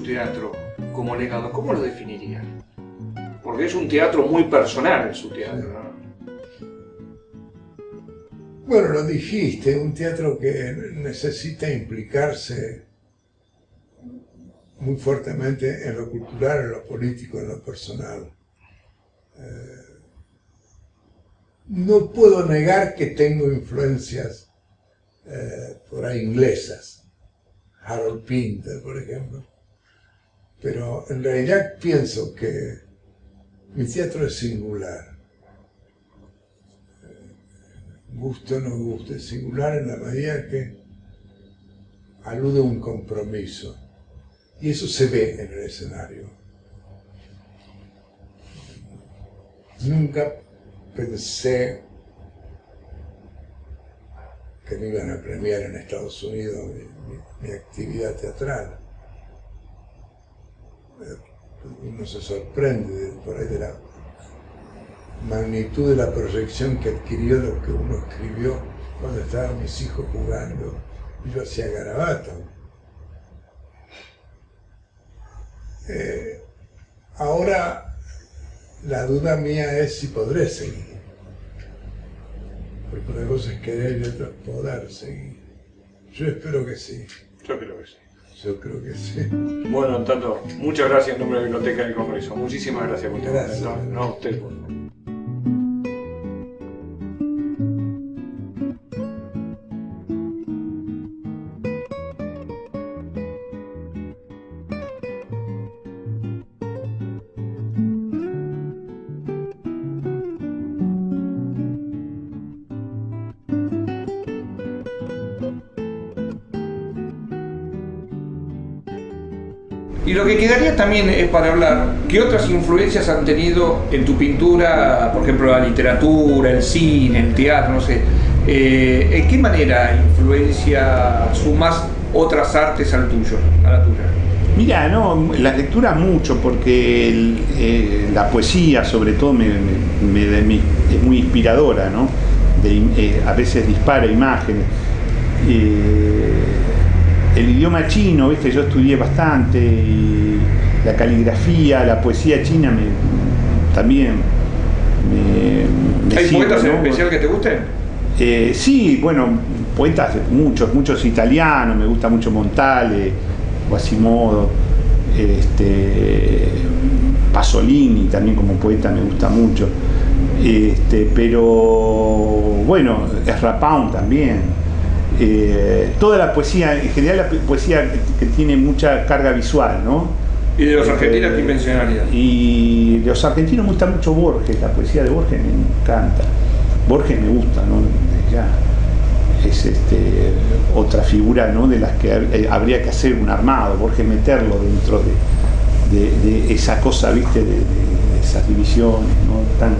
su teatro como legado, ¿cómo lo definiría? Porque es un teatro muy personal, su teatro, ¿no? Bueno, lo dijiste, un teatro que necesita implicarse muy fuertemente en lo cultural, en lo político, en lo personal. No puedo negar que tengo influencias por ahí inglesas, Harold Pinter, por ejemplo, pero en realidad pienso que mi teatro es singular. Guste o no guste, es singular en la medida que alude a un compromiso. Y eso se ve en el escenario. Nunca pensé que me iban a premiar en Estados Unidos mi actividad teatral. Uno se sorprende por ahí de la magnitud de la proyección que adquirió lo que uno escribió cuando estaban mis hijos jugando y yo hacía garabato. Ahora la duda mía es si podré seguir, porque una cosa es querer y otra es poder seguir. Yo espero que sí. Yo creo que sí. Yo creo que sí. Bueno, Tato, muchas gracias en nombre de la Biblioteca del Congreso. Muchísimas gracias por este Gracias. momento. No, a usted, por favor. Y lo que quedaría también es para hablar, ¿qué otras influencias han tenido en tu pintura, por ejemplo, la literatura, el cine, el teatro, no sé? ¿En qué manera influencia sumas otras artes al tuyo, a la tuya? Mira, no, la lectura mucho, porque la poesía sobre todo es muy inspiradora, ¿no? A veces dispara imágenes. El idioma chino, ¿viste? Yo estudié bastante, y la caligrafía, la poesía china también me ¿Hay sirve, poetas en ¿no? especial que te gusten? Sí, bueno, poetas muchos italianos, me gusta mucho Montale, Quasimodo, Pasolini también como poeta me gusta mucho, pero bueno, Ezra Pound también. Toda la poesía, en general la poesía que tiene mucha carga visual, ¿no? ¿Y de los argentinos qué mencionarías? Y de los argentinos me gusta mucho Borges, la poesía de Borges me encanta. Borges me gusta, ¿no? Ya es otra figura, ¿no? De las que habría que hacer un armado, Borges meterlo dentro de esa cosa, ¿viste? De esas divisiones, ¿no? Tan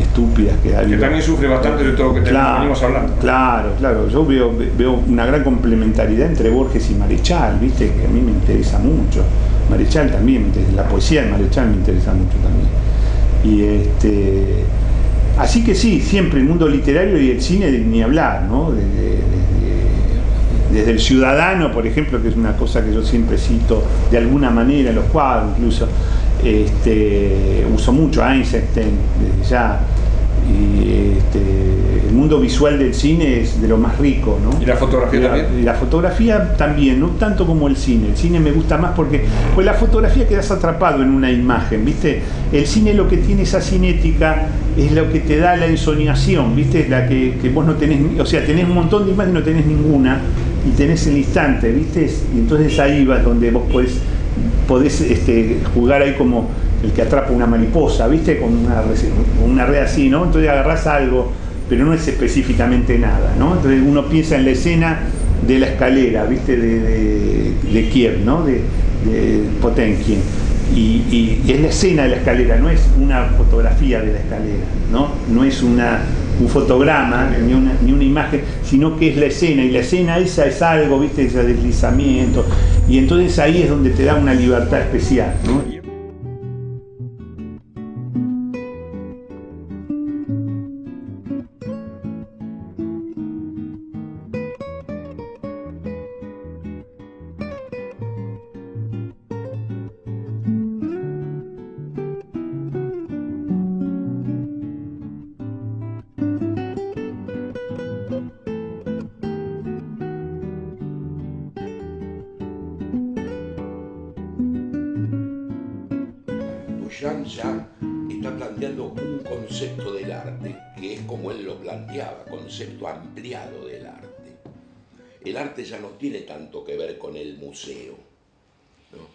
estúpidas que hay. Que también sufre bastante de todo lo que venimos hablando. Claro, yo veo una gran complementariedad entre Borges y Marechal, ¿viste? Que a mí me interesa mucho. Marechal también, la poesía de Marechal me interesa mucho también. Así que sí, siempre el mundo literario y el cine ni hablar, ¿no? Desde El Ciudadano, por ejemplo, que es una cosa que yo siempre cito de alguna manera en los cuadros, incluso. Uso mucho a Einstein desde ya, y el mundo visual del cine es de lo más rico, ¿no? ¿Y la fotografía también? Y la fotografía también, no tanto como el cine me gusta más porque pues la fotografía quedas atrapado en una imagen, ¿viste? El cine lo que tiene esa cinética es lo que te da la ensoñación, ¿viste? Es la que vos no tenés, o sea, tenés un montón de imágenes y no tenés ninguna, y tenés el instante, ¿viste? Y entonces ahí vas donde vos podés jugar ahí como el que atrapa una mariposa, ¿viste? Con una red así, ¿no? Entonces agarrás algo, pero no es específicamente nada, ¿no? Entonces uno piensa en la escena de la escalera, ¿viste? De Kiev, ¿no? De Potenkin. Y es la escena de la escalera, no es una fotografía de la escalera, ¿no? No es un fotograma, ni una imagen, sino que es la escena, y la escena esa es algo, ¿viste? Ese deslizamiento, y entonces ahí es donde te da una libertad especial, ¿no? Duchamp ya está planteando un concepto del arte que es como él lo planteaba, concepto ampliado del arte. El arte ya no tiene tanto que ver con el museo, ¿no?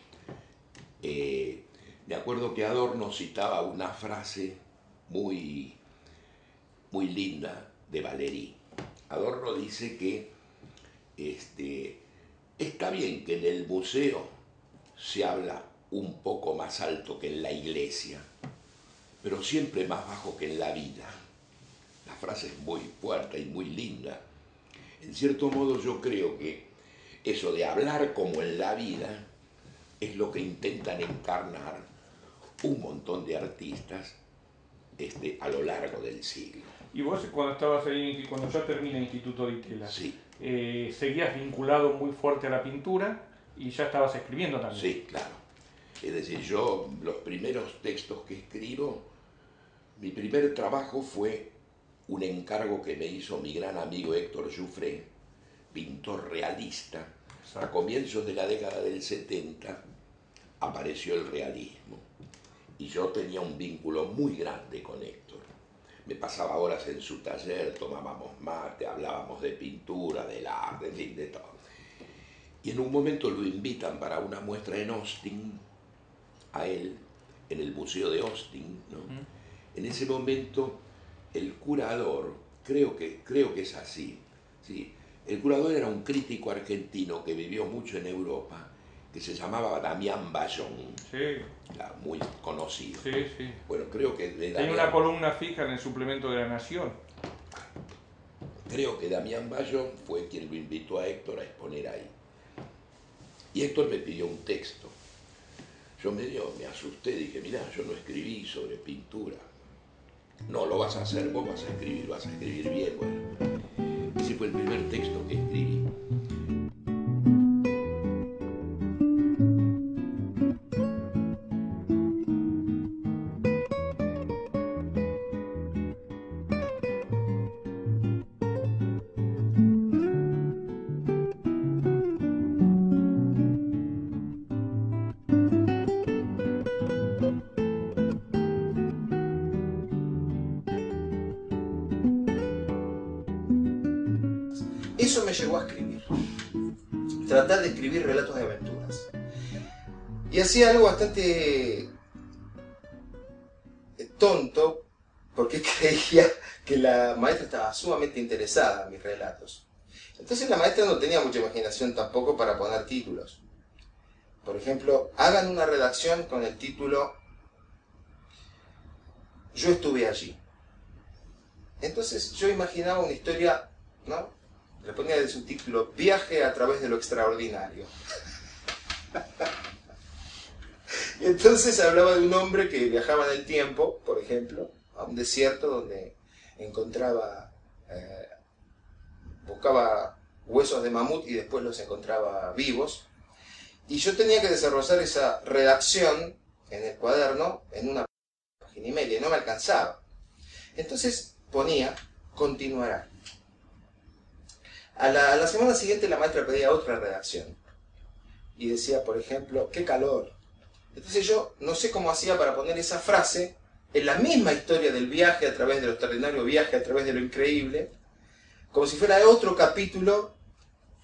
Me acuerdo que Adorno citaba una frase muy linda de Valéry. Adorno dice que está bien que en el museo se habla un poco más alto que en la iglesia, pero siempre más bajo que en la vida. La frase es muy fuerte y muy linda. En cierto modo yo creo que eso de hablar como en la vida es lo que intentan encarnar un montón de artistas a lo largo del siglo. Y vos cuando estabas ahí, cuando ya termina el Instituto Di Tella, Sí. Seguías vinculado muy fuerte a la pintura y ya estabas escribiendo también. Sí, claro. Es decir, yo los primeros textos que escribo, mi primer trabajo fue un encargo que me hizo mi gran amigo Héctor Jouffret, pintor realista. A comienzos de la década del 70 apareció el realismo y yo tenía un vínculo muy grande con Héctor. Me pasaba horas en su taller, tomábamos mate, hablábamos de pintura, del arte, en fin, de todo. Y en un momento lo invitan para una muestra en Austin, a él, en el Museo de Austin, ¿no? En ese momento el curador, creo que es así, ¿sí? El curador era un crítico argentino que vivió mucho en Europa, que se llamaba Damián Bayón, Sí. Claro, muy conocido. Sí, sí. Bueno, creo que Tenía una columna fija en el suplemento de La Nación. Creo que Damián Bayón fue quien lo invitó a Héctor a exponer ahí. Y Héctor me pidió un texto. Yo me asusté, dije, mirá, yo no escribí sobre pintura. No, lo vas a hacer, vos vas a escribir bien. Bueno, ese fue el primer texto que escribí. Eso me llevó a escribir, tratar de escribir relatos de aventuras. Y hacía algo bastante tonto, porque creía que la maestra estaba sumamente interesada en mis relatos. Entonces la maestra no tenía mucha imaginación tampoco para poner títulos. Por ejemplo, hagan una redacción con el título Yo estuve allí. Entonces yo imaginaba una historia, ¿no? Le ponía de subtítulo Viaje a través de lo extraordinario. Y entonces hablaba de un hombre que viajaba en el tiempo, por ejemplo, a un desierto donde encontraba, buscaba huesos de mamut y después los encontraba vivos. Y yo tenía que desarrollar esa redacción en el cuaderno en una página y media, y no me alcanzaba. Entonces ponía, continuará. A la semana siguiente la maestra pedía otra redacción. Y decía, por ejemplo, ¡qué calor! Entonces yo no sé cómo hacía para poner esa frase en la misma historia del viaje a través de lo extraordinario, viaje a través de lo increíble, como si fuera otro capítulo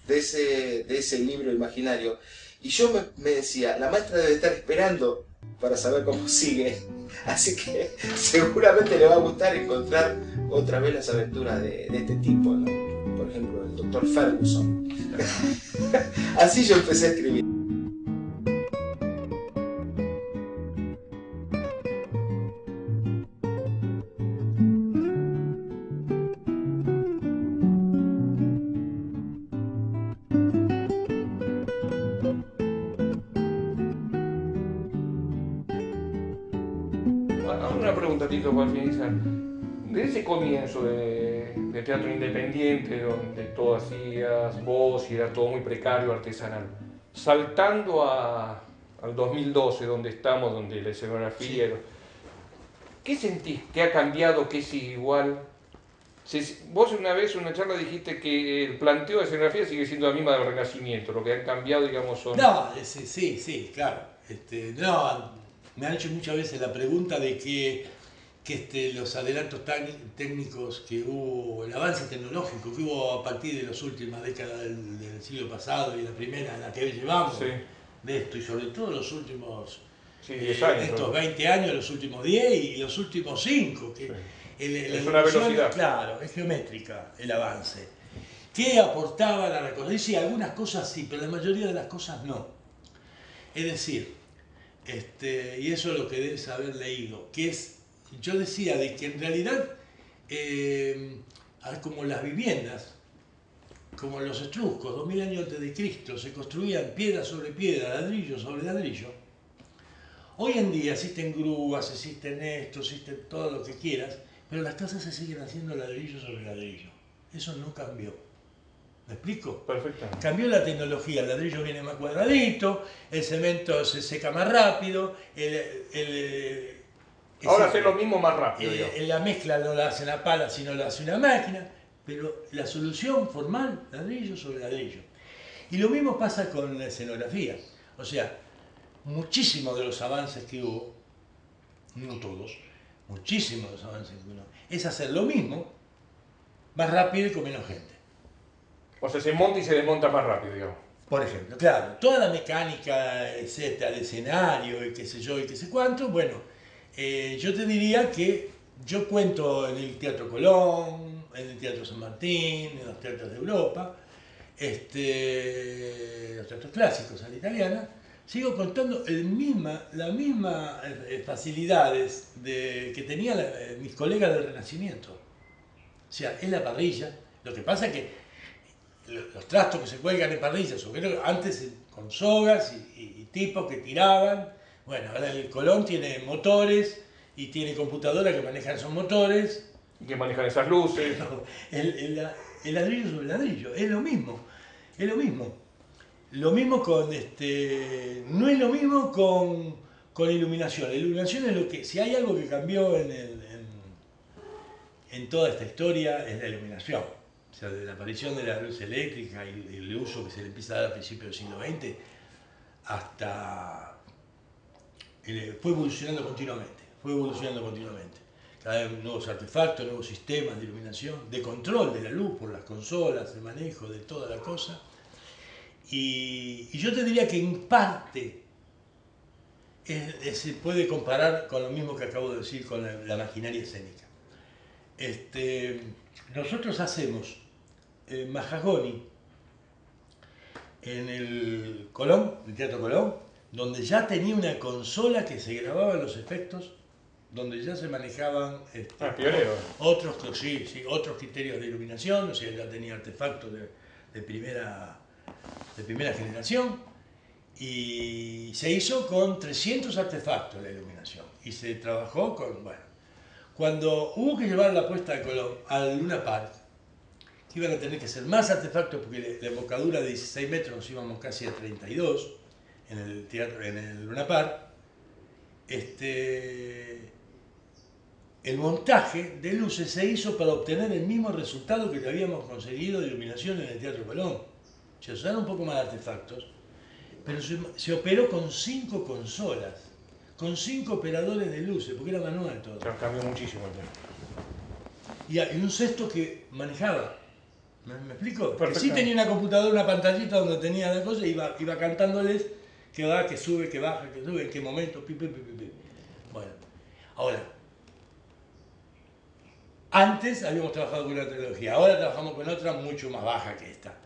de ese libro imaginario. Y yo me decía, la maestra debe estar esperando para saber cómo sigue. Así que seguramente le va a gustar encontrar otra vez las aventuras de este tipo, ¿no? Por ejemplo, el Dr. Ferguson. Así yo empecé a escribir. Una pregunta, Tito, para finalizar. Desde ese comienzo de teatro independiente, donde todo hacías vos y era todo muy precario, artesanal, saltando al 2012, donde estamos, donde la escenografía... Sí. ¿Qué sentís? ¿Qué ha cambiado? ¿Qué sigue igual? Vos una vez en una charla dijiste que el planteo de escenografía sigue siendo la misma del Renacimiento, lo que han cambiado, digamos, son... No, sí, claro. No, me han hecho muchas veces la pregunta de que los adelantos técnicos que hubo, el avance tecnológico que hubo a partir de las últimas décadas del siglo pasado y la primera en la que llevamos, Sí. de esto, y sobre todo los últimos 10 años. estos 20 años, los últimos 10 y los últimos 5, que Sí. la Es una evolución, velocidad. claro, es geométrica el avance. ¿Qué aportaba la reconstrucción? Sí, algunas cosas sí, pero la mayoría de las cosas no. Es decir, y eso es lo que debes haber leído, que es, yo decía de que en realidad, como las viviendas, como los etruscos, 2000 años antes de Cristo, se construían piedra sobre piedra, ladrillo sobre ladrillo. Hoy en día existen grúas, existen esto, existen todo lo que quieras, pero las casas se siguen haciendo ladrillo sobre ladrillo. Eso no cambió. ¿Me explico? Perfectamente. Cambió la tecnología, el ladrillo viene más cuadradito, el cemento se seca más rápido, Ahora hace lo mismo más rápido. digamos. la mezcla no la hace una pala, sino la hace una máquina, pero la solución formal, ladrillo sobre ladrillo. Y lo mismo pasa con la escenografía. O sea, muchísimos de los avances que hubo, no todos, muchísimos de los avances que hubo, es hacer lo mismo, más rápido y con menos gente. O sea, se monta y se desmonta más rápido, digamos. Por ejemplo, claro, toda la mecánica, etcétera, de escenario y qué sé yo y qué sé cuánto, bueno, yo te diría que yo cuento en el Teatro Colón, en el Teatro San Martín, en los teatros de Europa, los teatros clásicos a la italiana, sigo contando las mismas facilidades que tenían mis colegas del Renacimiento. O sea, es la parrilla. Lo que pasa es que los trastos que se cuelgan en parrillas, antes con sogas y tipos que tiraban. Bueno, ahora el Colón tiene motores y tiene computadoras que manejan esos motores. Y que manejan esas luces. El ladrillo sobre ladrillo, es lo mismo. Es lo mismo. Lo mismo con no es lo mismo con iluminación. La iluminación es lo que, si hay algo que cambió en toda esta historia, es la iluminación. O sea, de la aparición de la luz eléctrica y el uso que se le empieza a dar a principios del siglo XX hasta fue evolucionando continuamente. Cada vez nuevos artefactos, nuevos sistemas de iluminación, de control de la luz por las consolas, de manejo de toda la cosa. Y yo te diría que en parte se puede comparar con lo mismo que acabo de decir con la maquinaria escénica. Nosotros hacemos Mahagoni en el Colón, el Teatro Colón, donde ya tenía una consola que se grababa los efectos, donde ya se manejaban otros criterios de iluminación, o sea, ya tenía artefactos de primera generación, y se hizo con 300 artefactos la iluminación, y se trabajó con, bueno, cuando hubo que llevar la puesta de Colón al Luna Park, que iban a tener que ser más artefactos porque la embocadura de 16 metros nos íbamos casi a 32 en el Luna Park, el montaje de luces se hizo para obtener el mismo resultado que habíamos conseguido de iluminación en el Teatro Colón. Se usaron un poco más de artefactos, pero se operó con 5 consolas, con 5 operadores de luces, porque era manual todo. Se cambió muchísimo el tema. Y un sexto que manejaba. ¿Me explico? Que sí tenía una computadora, una pantallita donde tenía la cosa y iba cantándoles que va, que sube, que baja, que sube, en qué momento, pi. Bueno, ahora, antes habíamos trabajado con una tecnología, ahora trabajamos con otra mucho más baja que esta.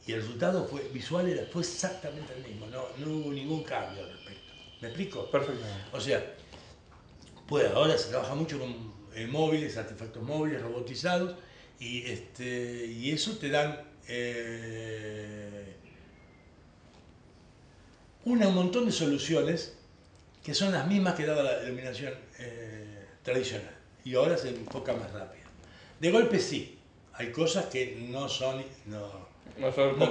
Y el resultado visual fue exactamente el mismo, no hubo ningún cambio al respecto. ¿Me explico? Perfectamente. O sea, pues ahora se trabaja mucho con móviles, artefactos móviles, robotizados, y eso te dan un montón de soluciones que son las mismas que daba la iluminación tradicional, y ahora se enfoca más rápido. De golpe sí, hay cosas que no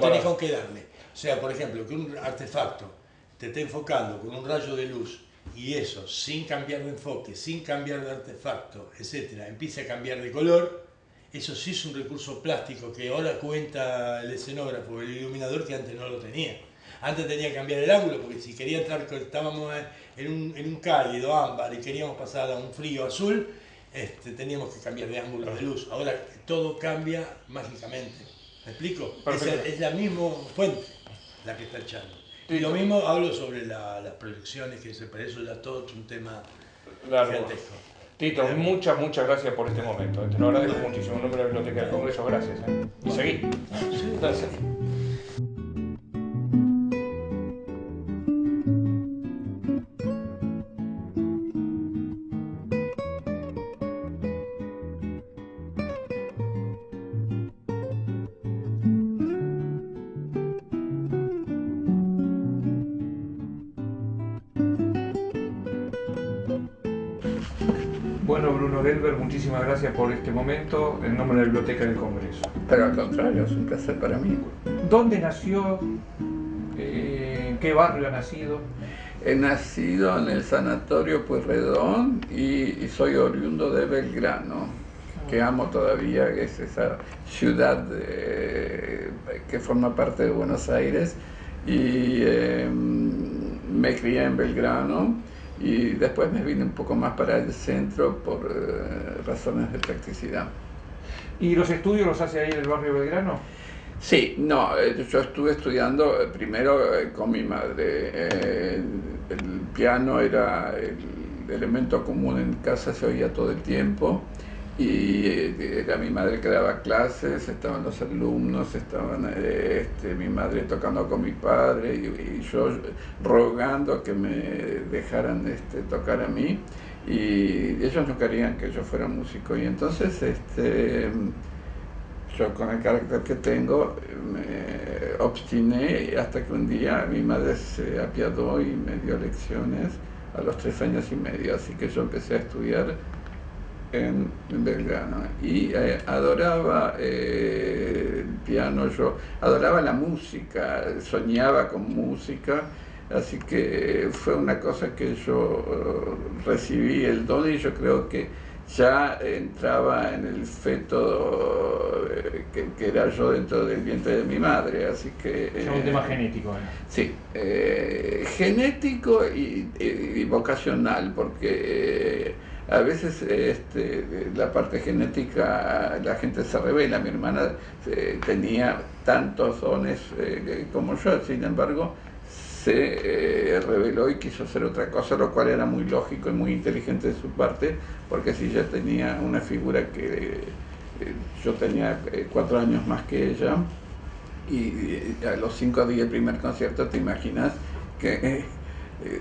tenés con qué darle. O sea, por ejemplo, que un artefacto te esté enfocando con un rayo de luz y eso, sin cambiar de enfoque, sin cambiar de artefacto, etc., empiece a cambiar de color, eso sí es un recurso plástico que ahora cuenta el escenógrafo o el iluminador que antes no lo tenía. Antes tenía que cambiar el ángulo, porque si quería entrar, estábamos en un cálido ámbar y queríamos pasar a un frío azul, teníamos que cambiar de ángulo de luz. Ahora todo cambia mágicamente. ¿Me explico? Es la misma fuente la que está echando. Y lo mismo hablo sobre las proyecciones, que para eso ya todo es un tema gigantesco. Tito, muchas gracias por este momento. Te lo agradezco muchísimo. En nombre de la Biblioteca del Congreso, gracias. Y seguí. Gracias. Bueno, Bruno Gelber, muchísimas gracias por este momento en nombre de la Biblioteca del Congreso. Pero al contrario, es un placer para mí. ¿Dónde nació? ¿En qué barrio ha nacido? He nacido en el Sanatorio Pueyrredón y soy oriundo de Belgrano, que amo todavía, que es esa ciudad que forma parte de Buenos Aires. Y me crié en Belgrano. Y después me vine un poco más para el centro por razones de practicidad. ¿Y los estudios los hace ahí en el barrio Belgrano? Sí, no, yo estuve estudiando primero con mi madre. El piano era el elemento común en casa, se oía todo el tiempo. Y era mi madre que daba clases, estaban los alumnos, estaban mi madre tocando con mi padre y yo rogando que me dejaran tocar a mí, y ellos no querían que yo fuera músico, y entonces yo con el carácter que tengo me obstiné hasta que un día mi madre se apiadó y me dio lecciones a los 3 años y medio, así que yo empecé a estudiar en Belgrano y adoraba el piano, yo adoraba la música, soñaba con música, así que fue una cosa que yo recibí el don, y yo creo que ya entraba en el feto que era yo dentro del vientre de mi madre, así que... Es un tema genético, ¿eh? Sí, genético y vocacional, porque a veces la parte genética la gente se revela. Mi hermana tenía tantos dones como yo, sin embargo se reveló y quiso hacer otra cosa, lo cual era muy lógico y muy inteligente de su parte, porque si ya tenía una figura que yo tenía 4 años más que ella, y a los 5 días del primer concierto te imaginas que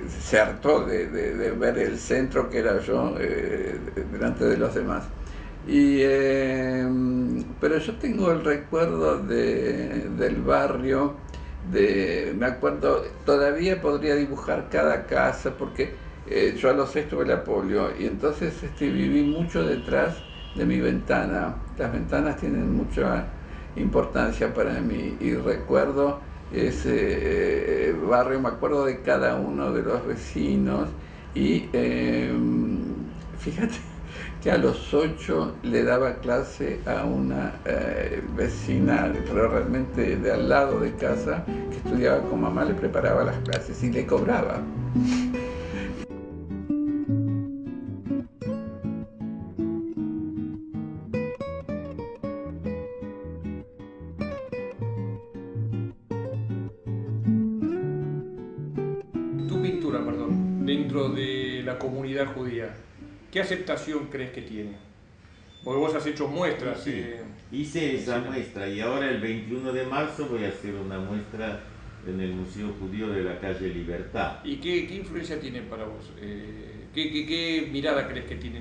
se hartó de ver el centro que era yo delante de los demás. Pero yo tengo el recuerdo del barrio, me acuerdo, todavía podría dibujar cada casa, porque yo a los 6 tuve la polio, y entonces viví mucho detrás de mi ventana. Las ventanas tienen mucha importancia para mí, y recuerdo ese barrio, me acuerdo de cada uno de los vecinos, y fíjate que a los 8 le daba clase a una vecina, pero realmente de al lado de casa, que estudiaba con mamá, le preparaba las clases y le cobraba. Dentro de la comunidad judía, ¿qué aceptación crees que tiene? Porque vos has hecho muestras. Sí, hice esa muestra, y ahora el 21 de marzo voy a hacer una muestra en el Museo Judío de la calle Libertad. ¿Y qué influencia tiene para vos? ¿Qué mirada crees que tiene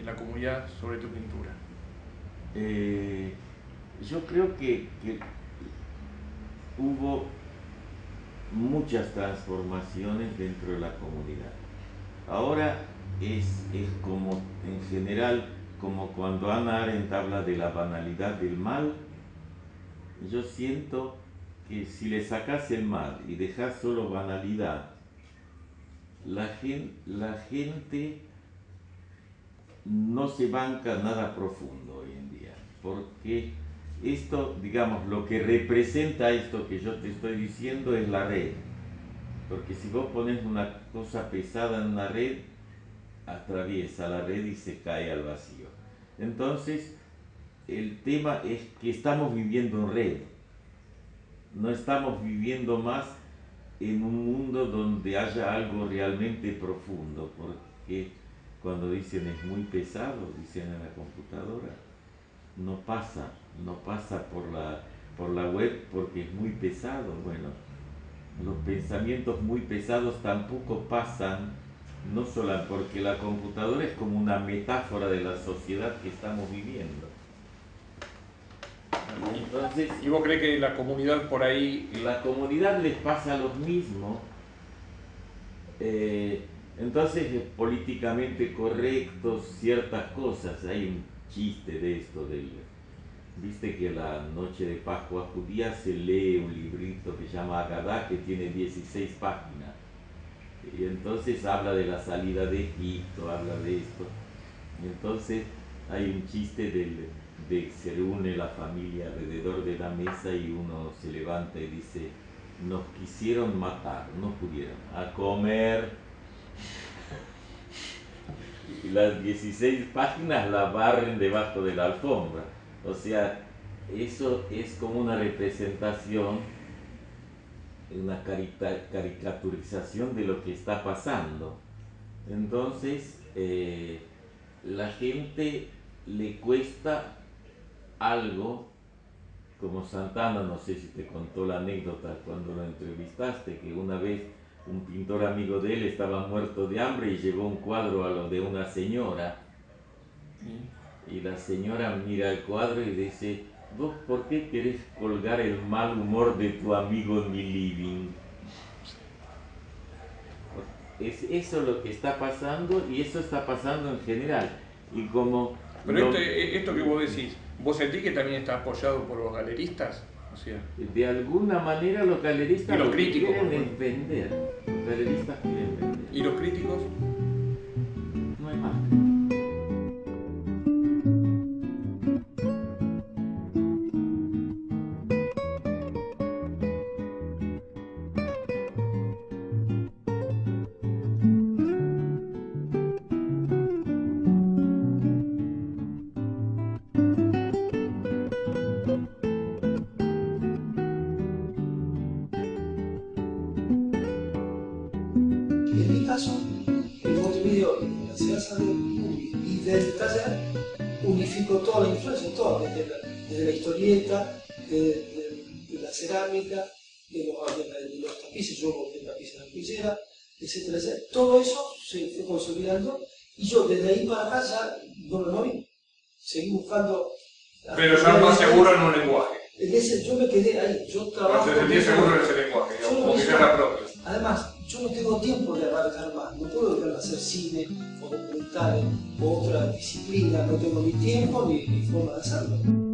la comunidad sobre tu pintura? Yo creo que hubo muchas transformaciones dentro de la comunidad. Ahora es como, en general, como cuando Hannah Arendt habla de la banalidad del mal. Yo siento que si le sacas el mal y dejas solo banalidad, la gente no se banca nada profundo hoy en día, porque esto, digamos, lo que representa esto que yo te estoy diciendo es la red. Porque si vos pones una cosa pesada en una red, atraviesa la red y se cae al vacío. Entonces, el tema es que estamos viviendo en red. No estamos viviendo más en un mundo donde haya algo realmente profundo, porque cuando dicen es muy pesado, dicen en la computadora, no pasa por la web porque es muy pesado. Bueno, los pensamientos muy pesados tampoco pasan, no solo porque la computadora es como una metáfora de la sociedad que estamos viviendo. Entonces, ¿y vos crees que la comunidad por ahí... La comunidad les pasa lo mismo? Entonces, políticamente correctos ciertas cosas. Hay un chiste de esto, viste que la noche de Pascua judía se lee un librito que se llama Agadá, que tiene 16 páginas. Y entonces habla de la salida de Egipto, habla de esto. Y entonces hay un chiste de que se reúne la familia alrededor de la mesa y uno se levanta y dice: nos quisieron matar, no pudieron, a comer. Y las 16 páginas la barren debajo de la alfombra. O sea, eso es como una representación, una caricaturización de lo que está pasando. Entonces, la gente le cuesta algo, como Santana, no sé si te contó la anécdota cuando lo entrevistaste, que una vez un pintor amigo de él estaba muerto de hambre y llevó un cuadro a lo de una señora. Y la señora mira el cuadro y dice: ¿vos por qué querés colgar el mal humor de tu amigo en mi living? Es eso lo que está pasando, y eso está pasando en general. Y como pero esto que vos decís, ¿vos sentís que también está apoyado por los galeristas? O sea, de alguna manera los galeristas y los lo críticos, que quieren es vender. Los galeristas quieren vender. ¿Y los críticos? No hay más. En mi caso, en Montevideo, en la enseñanza y desde el taller, unifico toda la influencia, toda, desde la historieta, de la cerámica, de los tapices, yo boté tapices en la pillera, etcétera, etcétera. Todo eso se fue consolidando y yo desde ahí para acá ya no me moví. Seguí buscando... Pero ya más seguro en un lenguaje. Yo me quedé ahí, yo trabajo... No te sentís seguro en ese lenguaje, como que era propio. Además, yo no tengo tiempo de abarcar más, no puedo dedicarme a hacer cine o documentales o otra disciplina, no tengo ni tiempo ni forma de hacerlo.